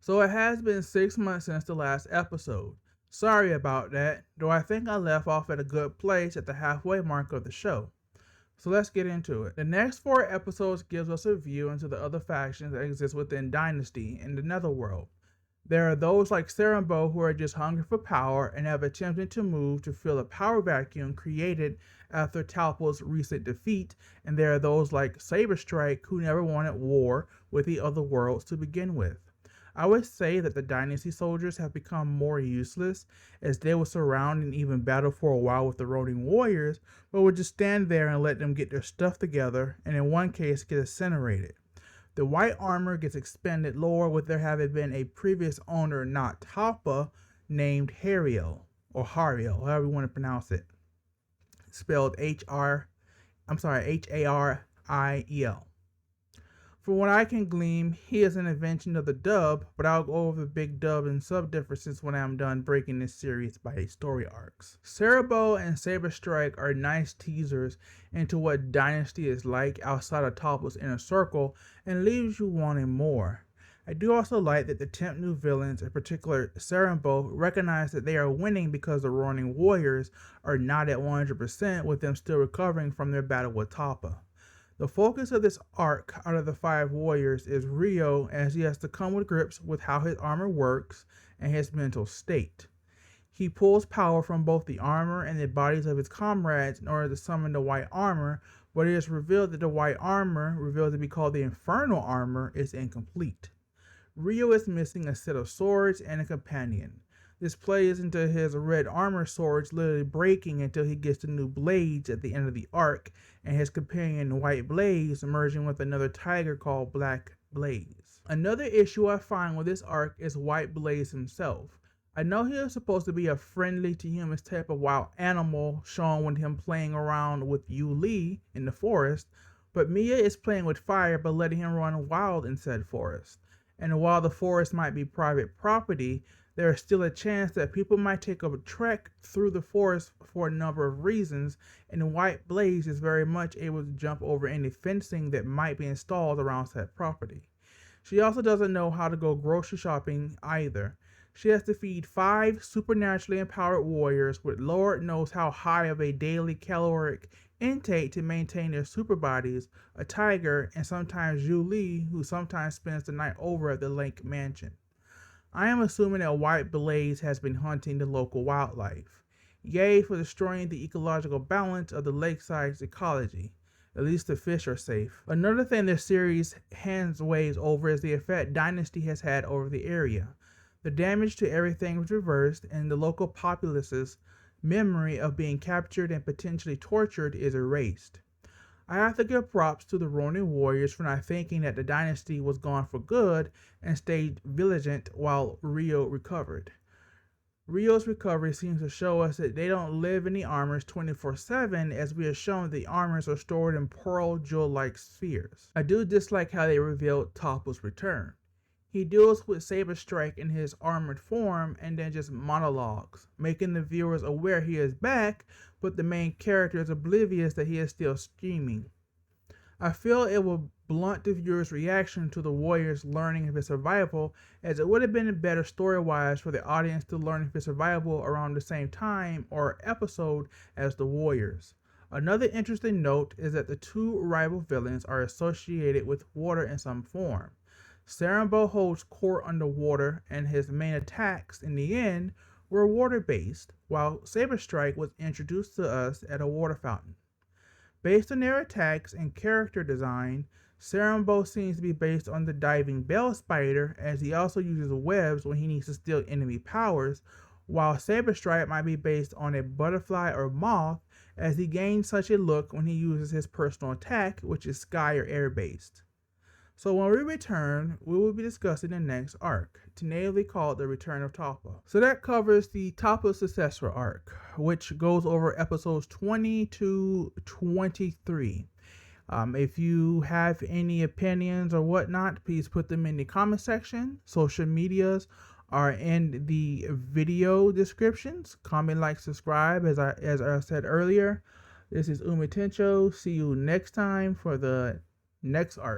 So it has been 6 months since the last episode. Sorry about that, though I think I left off at a good place at the halfway mark of the show. So let's get into it. The next 4 episodes gives us a view into the other factions that exist within Dynasty in the Netherworld. There are those like Cerambo who are just hungry for power and have attempted to move to fill a power vacuum created after Talpa's recent defeat, and there are those like Saberstrike who never wanted war with the other worlds to begin with. I would say that the Dynasty soldiers have become more useless, as they would surround and even battle for a while with the Ronin warriors, but would just stand there and let them get their stuff together, and in one case get incinerated. The white armor gets expended lower with there having been a previous owner, not Talpa, named Hariel, or Hariel, however you want to pronounce it. Spelled Hariel. From what I can glean, he is an invention of the dub, but I'll go over the big dub and sub differences when I'm done breaking this series by story arcs. Cerebro and Saberstrike are nice teasers into what Dynasty is like outside of Talpa's inner circle and leaves you wanting more. I do also like that the 10 new villains, in particular Cerebro, recognize that they are winning because the Ronin warriors are not at 100% with them still recovering from their battle with Talpa. The focus of this arc out of the 5 warriors is Rio, as he has to come to grips with how his armor works and his mental state. He pulls power from both the armor and the bodies of his comrades in order to summon the white armor, but it is revealed that the white armor, revealed to be called the infernal armor, is incomplete. Rio is missing a set of swords and a companion. This plays into his red armor swords literally breaking until he gets the new blades at the end of the arc, and his companion White Blaze merging with another tiger called Black Blaze. Another issue I find with this arc is White Blaze himself. I know he is supposed to be a friendly to humans type of wild animal shown with him playing around with Yu Li in the forest, but Mia is playing with fire but letting him run wild in said forest. And while the forest might be private property, there is still a chance that people might take a trek through the forest for a number of reasons, and White Blaze is very much able to jump over any fencing that might be installed around said property. She also doesn't know how to go grocery shopping either. She has to feed 5 supernaturally empowered warriors with Lord knows how high of a daily caloric intake to maintain their super bodies, a tiger, and sometimes Yu Li, who sometimes spends the night over at the Lake Mansion. I am assuming that White Blaze has been hunting the local wildlife. Yay for destroying the ecological balance of the lakeside's ecology. At least the fish are safe. Another thing this series hands ways over is the effect Dynasty has had over the area. The damage to everything was reversed, and the local populace's memory of being captured and potentially tortured is erased. I have to give props to the Ronin warriors for not thinking that the dynasty was gone for good and stayed vigilant while Rio recovered. Rio's recovery seems to show us that they don't live in the armors 24/7, as we are shown the armors are stored in pearl jewel-like spheres. I do dislike how they revealed Talpa's return. He deals with Saberstrike in his armored form and then just monologues, making the viewers aware he is back, but the main character is oblivious that he is still scheming. I feel it will blunt the viewer's reaction to the warriors learning of his survival, as it would have been better story-wise for the audience to learn of his survival around the same time or episode as the warriors. Another interesting note is that the 2 rival villains are associated with water in some form. Cerambo holds court underwater, and his main attacks in the end were water-based, while Saberstrike was introduced to us at a water fountain. Based on their attacks and character design, Cerambo seems to be based on the diving bell spider, as he also uses webs when he needs to steal enemy powers, while Saberstrike might be based on a butterfly or moth, as he gains such a look when he uses his personal attack, which is sky or air based. So when we return, we will be discussing the next arc, tentatively called The Return of Talpa. So that covers the Talpa Successor arc, which goes over episodes 20 to 23. If you have any opinions or whatnot, please put them in the comment section. Social medias are in the video descriptions. Comment, like, subscribe, as I said earlier. This is Umitencho. See you next time for the next arc.